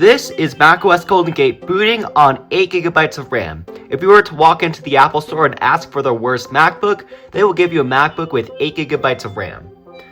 This is macOS Golden Gate booting on 8GB of RAM. If you were to walk into the Apple Store and ask for their worst MacBook, they will give you a MacBook with 8GB of RAM.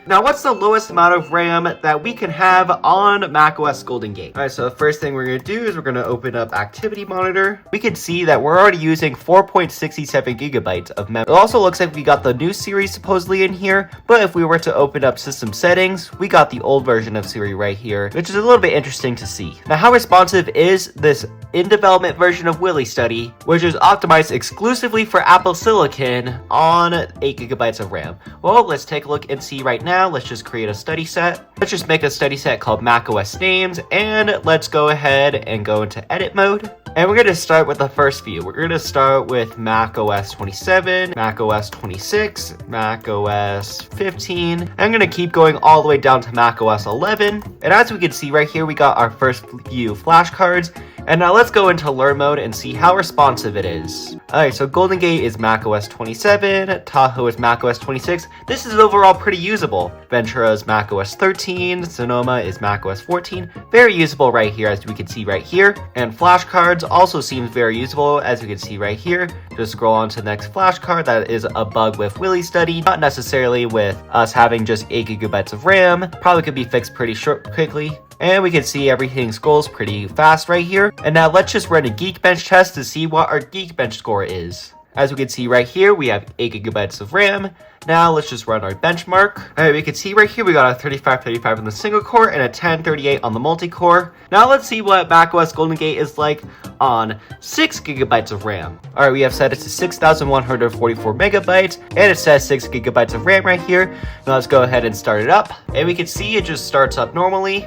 Now, what's the lowest amount of RAM that we can have on macOS Golden Gate? Alright, so the first thing we're going to do is we're going to open up Activity Monitor. We can see that we're already using 4.67GB of memory. It also looks like we got the new Siri supposedly in here, but if we were to open up System Settings, we got the old version of Siri right here, which is a little bit interesting to see. Now, how responsive is this in-development version of WilliStudy, which is optimized exclusively for Apple Silicon on 8GB of RAM? Well, let's take a look and see right now. Let's just create a study set. Let's just make a study set called macOS names, and let's go ahead and go into edit mode. And we're going to start with the first few. We're going to start with macOS 27, macOS 26, macOS 15. I'm going to keep going all the way down to macOS 11. And as we can see right here, we got our first few flashcards. And now let's go into learn mode and see how responsive it is. Alright, so Golden Gate is macOS 27, Tahoe is macOS 26. This is overall pretty usable. Ventura is macOS 13, Sonoma is macOS 14. Very usable right here, as we can see right here. And flashcards also seems very usable, as we can see right here. Just scroll on to the next flashcard. That is a bug with WilliStudy, not necessarily with us having just 8GB of RAM. Probably could be fixed pretty quickly. And we can see everything scrolls pretty fast right here. And now let's just run a Geekbench test to see what our Geekbench score is. As we can see right here, we have 8GB of RAM. Now let's just run our benchmark. Alright, we can see right here we got a 3535 on the single core and a 1038 on the multi-core. Now let's see what macOS Golden Gate is like on 6GB of RAM. Alright, we have set it to 6,144 megabytes, and it says 6GB of RAM right here. Now let's go ahead and start it up. And we can see it just starts up normally.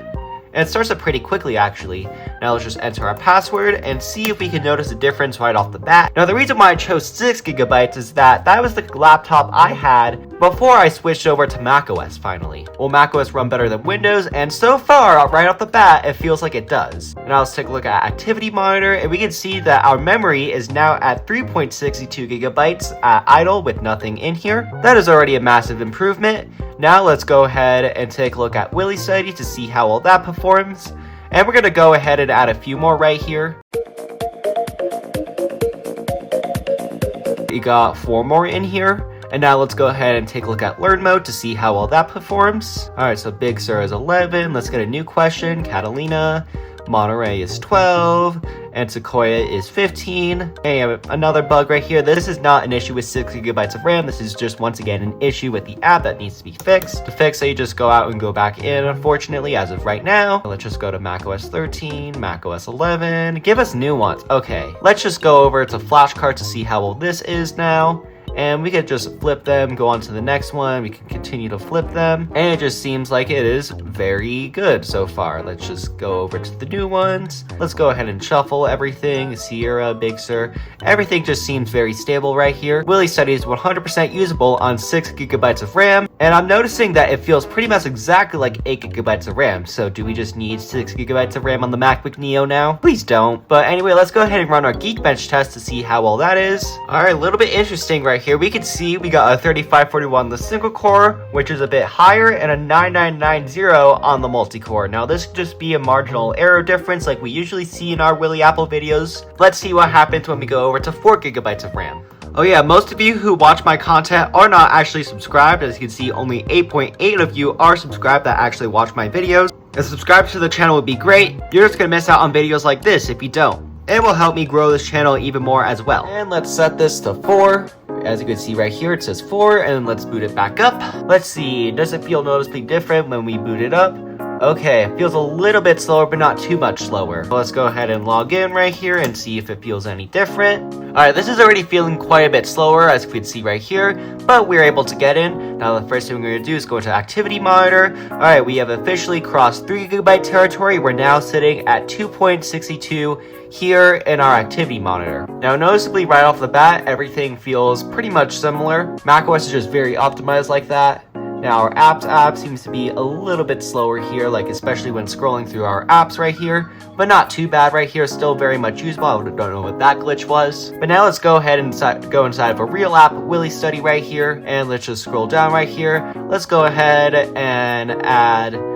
And it starts up pretty quickly, actually. Now let's just enter our password and see if we can notice a difference right off the bat. Now, the reason why I chose 6GB is that was the laptop I had before I switched over to macOS finally. Will macOS run better than Windows? And so far, right off the bat, it feels like it does. Now let's take a look at Activity Monitor, and we can see that our memory is now at 3.62GB at idle with nothing in here. That is already a massive improvement. Now let's go ahead and take a look at WilliStudy to see how well that performs. And we're going to go ahead and add a few more right here. We got 4 more in here. And now let's go ahead and take a look at learn mode to see how well that performs. Alright, so Big Sur is 11. Let's get a new question. Catalina. Monterey is 12, and Sequoia is 15. And another bug right here. This is not an issue with 6GB of RAM. This is just, once again, an issue with the app that needs to be fixed. To fix it, you just go out and go back in, unfortunately, as of right now. Let's just go to macOS 13, macOS 11. Give us new ones. Okay, let's just go over to flashcards to see how well this is now. And we could just flip them, go on to the next one. We can continue to flip them. And it just seems like it is very good so far. Let's just go over to the new ones. Let's go ahead and shuffle everything. Sierra, Big Sur. Everything just seems very stable right here. WilliStudy is 100% usable on 6GB of RAM. And I'm noticing that it feels pretty much exactly like 8GB of RAM. So do we just need 6GB of RAM on the MacBook Neo now? Please don't. But anyway, let's go ahead and run our Geekbench test to see how well that is. Alright, a little bit interesting right here. We can see we got a 3541 on the single core, which is a bit higher, and a 9990 on the multi-core. Now this could just be a marginal error difference like we usually see in our WilliApple videos. Let's see what happens when we go over to 4GB of RAM. Oh yeah, most of you who watch my content are not actually subscribed. As you can see, only 8.8 of you are subscribed that actually watch my videos. And subscribe to the channel would be great. You're just gonna miss out on videos like this if you don't. It will help me grow this channel even more as well. And let's set this to 4. As you can see right here, it says 4, and let's boot it back up. Let's see, does it feel noticeably different when we boot it up? Okay, it feels a little bit slower, but not too much slower. So let's go ahead and log in right here and see if it feels any different. Alright, this is already feeling quite a bit slower, as you can see right here, but we're able to get in. Now the first thing we're going to do is go into Activity Monitor. Alright, we have officially crossed 3GB territory. We're now sitting at 2.62 here in our Activity Monitor. Now noticeably right off the bat, everything feels pretty much similar. macOS is just very optimized like that. Now our apps app seems to be a little bit slower here, like especially when scrolling through our apps right here, but not too bad right here, still very much usable. I don't know what that glitch was. But now let's go ahead and go inside of a real app, WilliStudy right here, and let's just scroll down right here. Let's go ahead and add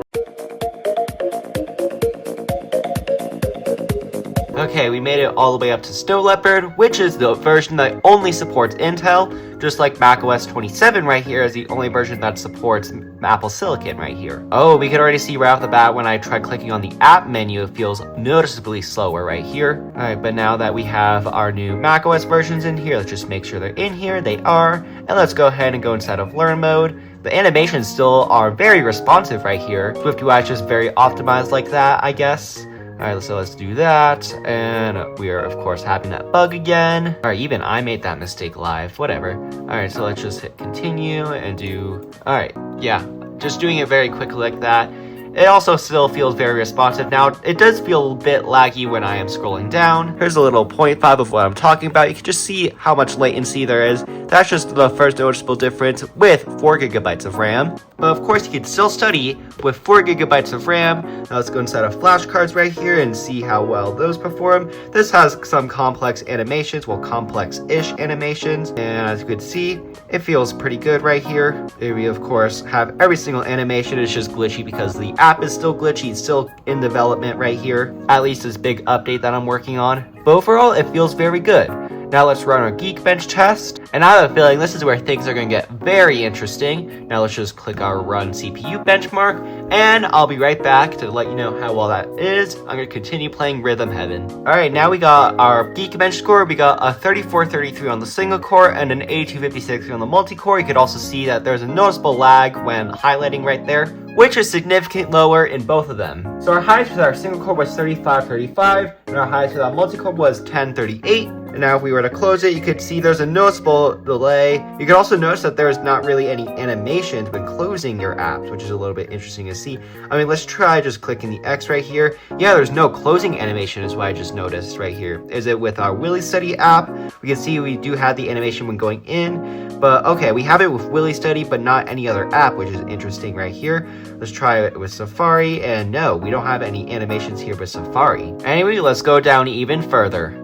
Okay, we made it all the way up to Snow Leopard, which is the version that only supports Intel, just like macOS 27 right here is the only version that supports Apple Silicon right here. Oh, we can already see right off the bat when I try clicking on the app menu, it feels noticeably slower right here. Alright, but now that we have our new macOS versions in here, let's just make sure they're in here. They are. And let's go ahead and go inside of Learn mode. The animations still are very responsive right here. SwiftUI is just very optimized like that, I guess. Alright, so let's do that, and we are of course having that bug again. Alright, even I made that mistake live, whatever. Alright, so let's just hit continue and do, alright, yeah, just doing it very quickly like that. It also still feels very responsive. Now, it does feel a bit laggy when I am scrolling down. Here's a little 0.5 of what I'm talking about. You can just see how much latency there is. That's just the first noticeable difference with 4 gigabytes of RAM. But of course, you can still study with 4 gigabytes of RAM. Now let's go inside of flashcards right here and see how well those perform. This has some complex animations, well, complex-ish animations. And as you can see, it feels pretty good right here. We, of course, have every single animation. It's just glitchy because the app is still glitchy. It's still in development right here. At least this big update that I'm working on. But overall, it feels very good. Now let's run our Geekbench test, and I have a feeling this is where things are going to get very interesting. Now let's just click our Run CPU benchmark, and I'll be right back to let you know how well that is. I'm going to continue playing Rhythm Heaven. Alright, now we got our Geekbench score. We got a 3433 on the single core and an 8256 on the multi-core. You could also see that there's a noticeable lag when highlighting right there, which is significantly lower in both of them. So our highest with our single core was 3535, and our highest with our multi-core was 1038. And now if we were to close it, you could see there's a noticeable delay. You can also notice that there's not really any animations when closing your apps, which is a little bit interesting to see. I mean, let's try just clicking the X right here. Yeah, there's no closing animation is what I just noticed right here. Is it with our WilliStudy app? We can see we do have the animation when going in, but okay, we have it with WilliStudy, but not any other app, which is interesting right here. Let's try it with Safari, and no, we don't have any animations here with Safari. Anyway, let's go down even further.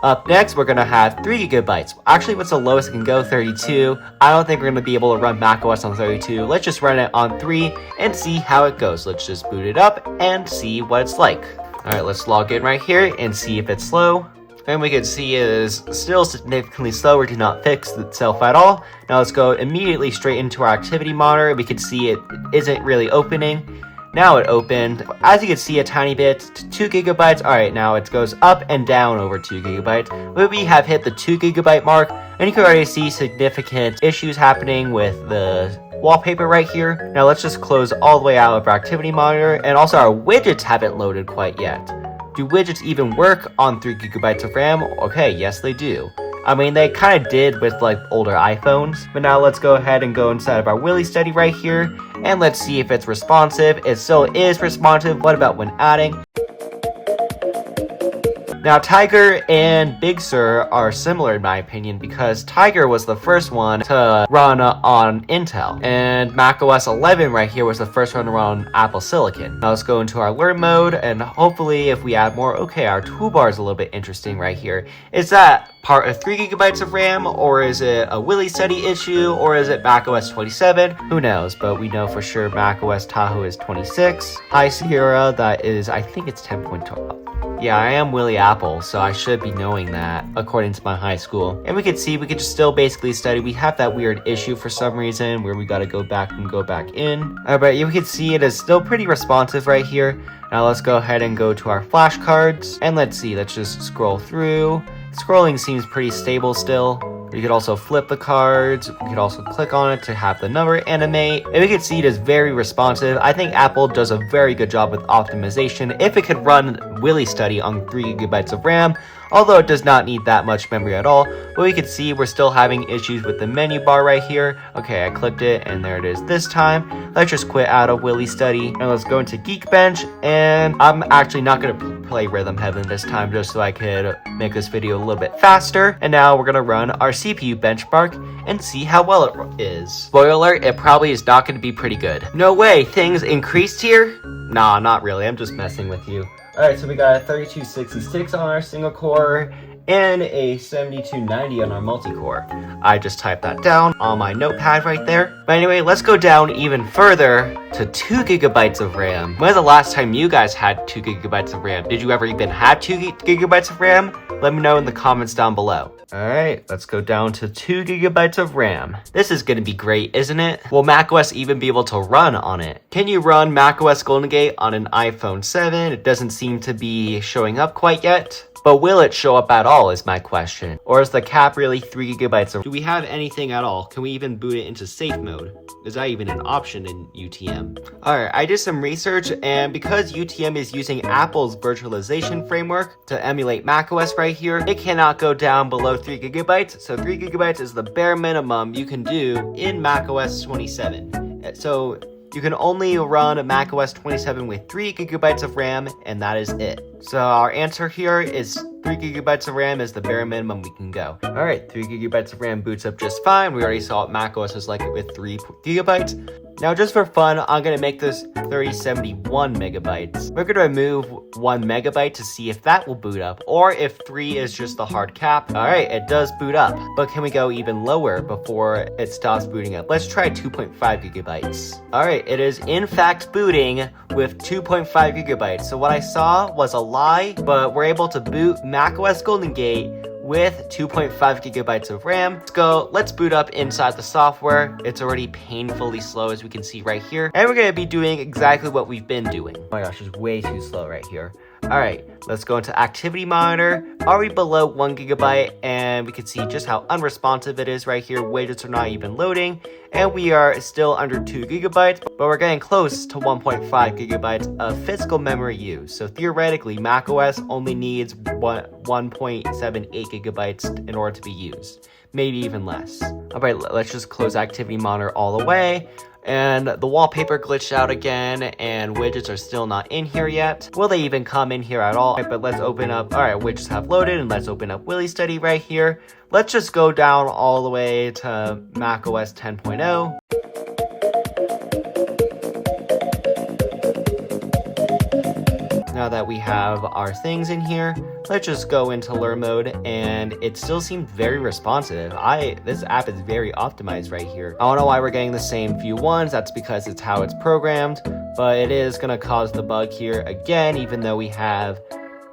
Up next, we're going to have 3 gigabytes. Actually, what's the lowest it can go? 32. I don't think we're going to be able to run macOS on 32. Let's just run it on 3 and see how it goes. Let's just boot it up and see what it's like. Alright, let's log in right here and see if it's slow. And we can see it is still significantly slower, did not fix itself at all. Now let's go immediately straight into our activity monitor. We can see it isn't really opening. Now it opened. As you can see a tiny bit, to 2 gigabytes. Alright, now it goes up and down over 2 gigabytes. But we have hit the 2 gigabyte mark, and you can already see significant issues happening with the wallpaper right here. Now let's just close all the way out of our activity monitor, and also our widgets haven't loaded quite yet. Do widgets even work on 3 gigabytes of RAM? Okay, yes they do. I mean, they kind of did with like older iPhones, but now let's go ahead and go inside of our WilliStudy right here, and let's see if it's responsive. It still is responsive. What about when adding? Now, Tiger and Big Sur are similar in my opinion because Tiger was the first one to run on Intel, and macOS 11 right here was the first one to run on Apple Silicon. Now let's go into our Learn mode, and hopefully if we add more, okay, our toolbar is a little bit interesting right here. Is that part of 3 gigabytes of RAM, or is it a WilliStudy issue, or is it macOS 27? Who knows, but we know for sure macOS Tahoe is 26. High Sierra, that is, I think it's 10.12. Yeah, I am WilliApple, so I should be knowing that, according to my high school. And we can see, we could just still basically study. We have that weird issue for some reason, where we gotta go back and go back in. But you can see it is still pretty responsive right here. Now let's go ahead and go to our flashcards, and let's see, let's just scroll through. Scrolling seems pretty stable still. You could also flip the cards. We could also click on it to have the number animate. And we can see it is very responsive. I think Apple does a very good job with optimization. If it could run WilliStudy on 3 gigabytes of RAM, although it does not need that much memory at all. But we can see we're still having issues with the menu bar right here. Okay, I clicked it, and there it is this time. Let's just quit out of WilliStudy, and let's go into Geekbench, and I'm actually not going to play Rhythm Heaven this time, just so I could make this video a little bit faster. And now we're going to run our CPU benchmark and see how well it is. Spoiler alert, it probably is not going to be pretty good. No way, things increased here? Nah, not really, I'm just messing with you. Alright, so we got a 3266 on our single core, and a 7290 on our multi-core. I just typed that down on my notepad right there. But anyway, let's go down even further to 2 gigabytes of RAM. When was the last time you guys had 2 gigabytes of RAM? Did you ever even have 2 gigabytes of RAM? Let me know in the comments down below. Alright, let's go down to 2 gigabytes of RAM. This is gonna be great, isn't it? Will macOS even be able to run on it? Can you run macOS Golden Gate on an iPhone 7? It doesn't seem to be showing up quite yet. But will it show up at all is my question. Or is the cap really 3 gigabytes? Do we have anything at all? Can we even boot it into safe mode? Is that even an option in UTM? Alright, I did some research, and because UTM is using Apple's virtualization framework to emulate macOS right here, it cannot go down below 3 gigabytes. So 3 gigabytes is the bare minimum you can do in macOS 27. So you can only run macOS 27 with 3 gigabytes of RAM, and that is it. So our answer here is 3 gigabytes of RAM is the bare minimum we can go. Alright, 3 gigabytes of RAM boots up just fine. We already saw what macOS is like with 3 gigabytes. Now just for fun, I'm going to make this 3071 megabytes. We're going to remove 1 megabyte to see if that will boot up, or if 3 is just the hard cap. Alright, it does boot up, but can we go even lower before it stops booting up? Let's try 2.5 gigabytes. Alright, it is in fact booting with 2.5 gigabytes. So what I saw was a lie, but we're able to boot macOS Golden Gate with 2.5 gigabytes of RAM. Let's boot up inside the software. It's already painfully slow, as we can see right here. And we're gonna be doing exactly what we've been doing. Oh my gosh, it's way too slow right here. Alright, let's go into Activity Monitor. Are we below 1 gigabyte? And we can see just how unresponsive it is right here. Widgets are not even loading. And we are still under 2 gigabytes, but we're getting close to 1.5 gigabytes of physical memory use. So theoretically, macOS only needs 1.78 gigabytes in order to be used. Maybe even less. Alright, let's just close Activity Monitor all the way. And the wallpaper glitched out again, and widgets are still not in here yet. Will they even come in here at all? Right, but let's open up, alright, widgets have loaded, and let's open up WilliStudy right here. Let's just go down all the way to macOS 10.0. Now that we have our things in here, let's just go into learn mode, and it still seemed very responsive. This app is very optimized right here. I don't know why we're getting the same view ones. That's because it's how it's programmed, but it is gonna cause the bug here again, even though we have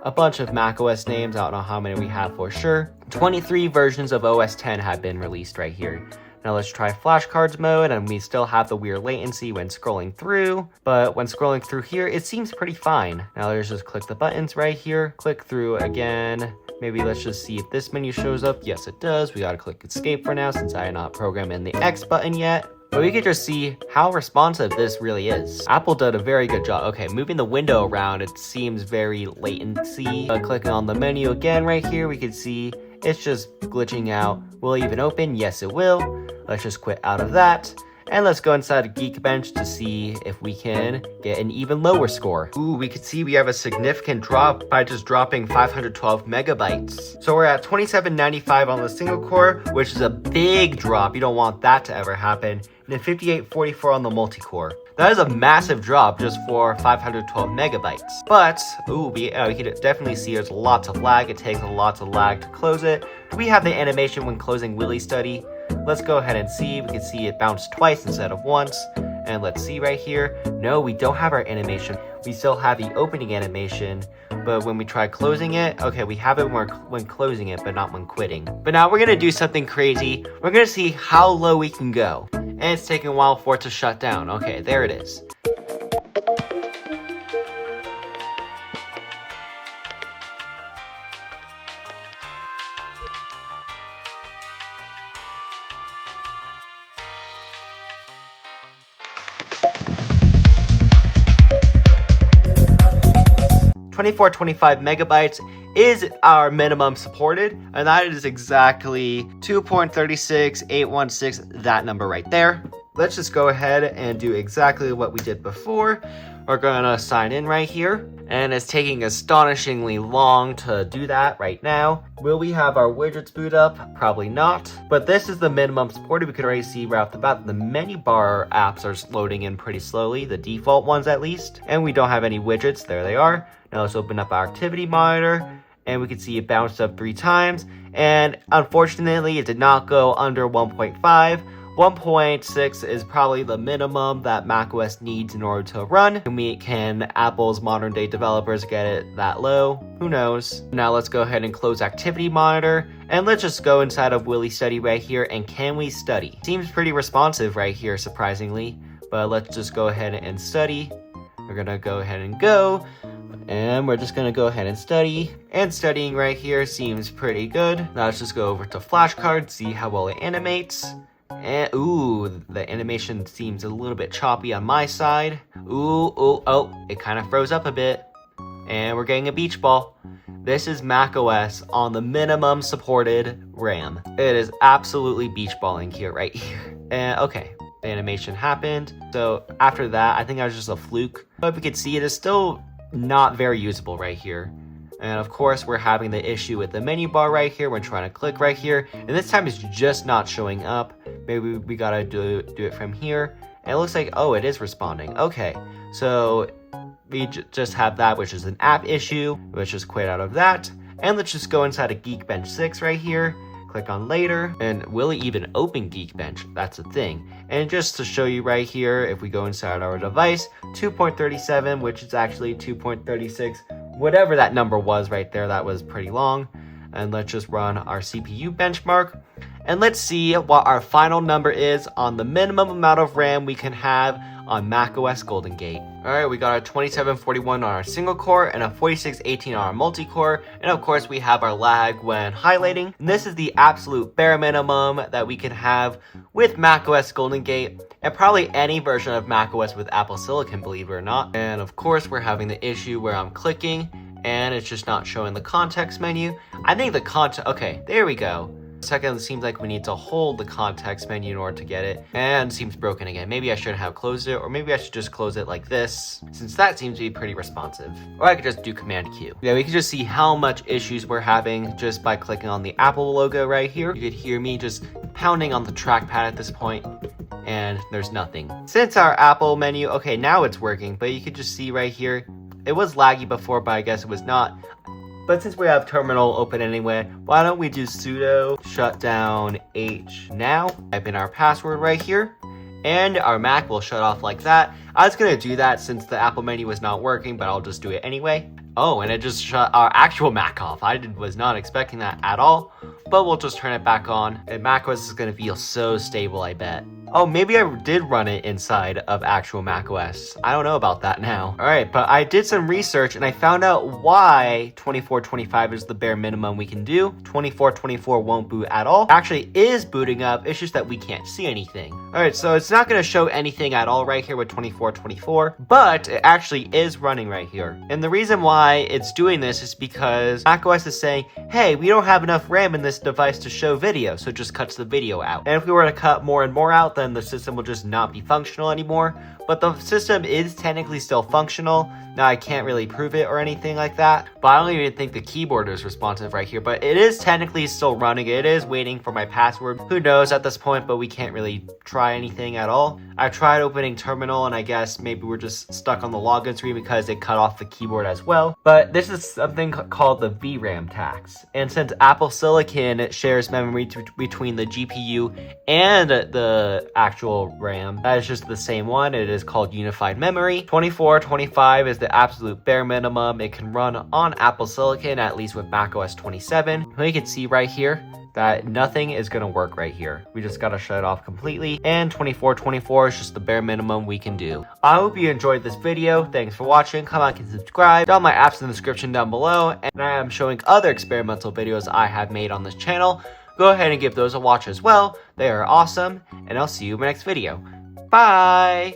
a bunch of macOS names. I don't know how many we have for sure. 23 versions of OS 10 have been released right here. Now let's try flashcards mode, and we still have the weird latency when scrolling through, but when scrolling through here, it seems pretty fine. Now let's just click the buttons right here, click through again. Maybe let's just see if this menu shows up. Yes, it does. We gotta click escape for now since I am not programmed in the X button yet. But we can just see how responsive this really is. Apple did a very good job. Okay, moving the window around, it seems very latency. Clicking on the menu again right here, we can see it's just glitching out. Will it even open? Yes, it will. Let's just quit out of that. And let's go inside Geekbench to see if we can get an even lower score. Ooh, we can see we have a significant drop by just dropping 512 megabytes. So we're at 2795 on the single core, which is a big drop. You don't want that to ever happen. And then 5844 on the multi-core. That is a massive drop just for 512 megabytes. But, ooh, we can definitely see there's lots of lag. It takes a lot of lag to close it. Do we have the animation when closing WilliStudy? Let's go ahead and see. We can see it bounced twice instead of once. And let's see right here. No, we don't have our animation. We still have the opening animation, but when we try closing it, okay, we have it when closing it, but not when quitting. But now we're gonna do something crazy. We're gonna see how low we can go. And it's taking a while for it to shut down. Okay, there it is. 2425 megabytes is our minimum supported, and that is exactly 2.36816, that number right there. Let's just go ahead and do exactly what we did before. We're gonna sign in right here, and it's taking astonishingly long to do that right now. Will we have our widgets boot up? Probably not, but this is the minimum supported. We could already see right off the bat the menu bar apps are loading in pretty slowly, the default ones at least, and we don't have any widgets. There they are. Now let's open up our activity monitor, and we can see it bounced up 3 times, and unfortunately it did not go under 1.5. 1.6 is probably the minimum that macOS needs in order to run. Can Apple's modern day developers get it that low? Who knows? Now let's go ahead and close Activity Monitor, and let's just go inside of Willy Study right here, and can we study? Seems pretty responsive right here, surprisingly, but let's just go ahead and study. We're gonna go ahead and go, and we're just gonna go ahead and study, and studying right here seems pretty good. Now let's just go over to flashcards, see how well it animates. And ooh, the animation seems a little bit choppy on my side. Oh, it kind of froze up a bit. And we're getting a beach ball. This is macOS on the minimum supported RAM. It is absolutely beach balling here, right here. And okay, the animation happened. So after that, I think that was just a fluke. But if you can see, it is still not very usable right here. And of course, we're having the issue with the menu bar right here. We're trying to click right here, and this time it's just not showing up. Maybe we gotta do it from here. And it looks like, oh, it is responding. Okay, so we just have that, which is an app issue. Let's just quit out of that. And let's just go inside of Geekbench 6 right here. Click on later, and will it even open Geekbench? That's a thing. And just to show you right here, if we go inside our device, 2.37, which is actually 2.36, whatever that number was right there, that was pretty long. And let's just run our CPU benchmark, and let's see what our final number is on the minimum amount of RAM we can have on macOS Golden Gate. Alright, we got a 2741 on our single core and a 4618 on our multi-core, and of course we have our lag when highlighting. And this is the absolute bare minimum that we can have with macOS Golden Gate, and probably any version of macOS with Apple Silicon, believe it or not. And of course we're having the issue where I'm clicking and it's just not showing the context menu. I think the okay, there we go. Second, it seems like we need to hold the context menu in order to get it, and it seems broken again. Maybe I shouldn't have closed it, or maybe I should just close it like this, since that seems to be pretty responsive. Or I could just do Command Q. Yeah, we can just see how much issues we're having just by clicking on the Apple logo right here. You could hear me just pounding on the trackpad at this point, and there's nothing. Since our Apple menu, okay, now it's working, but you could just see right here, it was laggy before, but I guess it was not. But since we have terminal open anyway, why don't we do sudo shutdown h now, type in our password right here, and our Mac will shut off like that. I was gonna do that since the Apple menu was not working, but I'll just do it anyway. Oh, and it just shut our actual Mac off. Was not expecting that at all, but we'll just turn it back on, and macOS is gonna feel so stable, I bet. Oh, maybe I did run it inside of actual macOS. I don't know about that now. All right, but I did some research and I found out why 2425 is the bare minimum we can do. 2424 won't boot at all. Actually is booting up, it's just that we can't see anything. All right, so it's not gonna show anything at all right here with 2424, but it actually is running right here. And the reason why it's doing this is because macOS is saying, hey, we don't have enough RAM in this device to show video, so it just cuts the video out. And if we were to cut more and more out, then the system will just not be functional anymore. But the system is technically still functional. Now I can't really prove it or anything like that, but I don't even think the keyboard is responsive right here, but it is technically still running. It is waiting for my password. Who knows at this point, but we can't really try anything at all. I tried opening terminal and I guess maybe we're just stuck on the login screen because it cut off the keyboard as well. But this is something called the VRAM tax. And since Apple Silicon shares memory between the GPU and the actual RAM, that is just the same one. It is called unified memory. 2425 is the absolute bare minimum. It can run on Apple Silicon, at least with macOS 27. You can see right here that nothing is going to work right here. We just got to shut it off completely, and 2424 is just the bare minimum we can do. I hope you enjoyed this video. Thanks for watching. Come back and subscribe. All my apps in the description down below, and I am showing other experimental videos I have made on this channel. Go ahead and give those a watch as well. They are awesome, and I'll see you in my next video. Bye!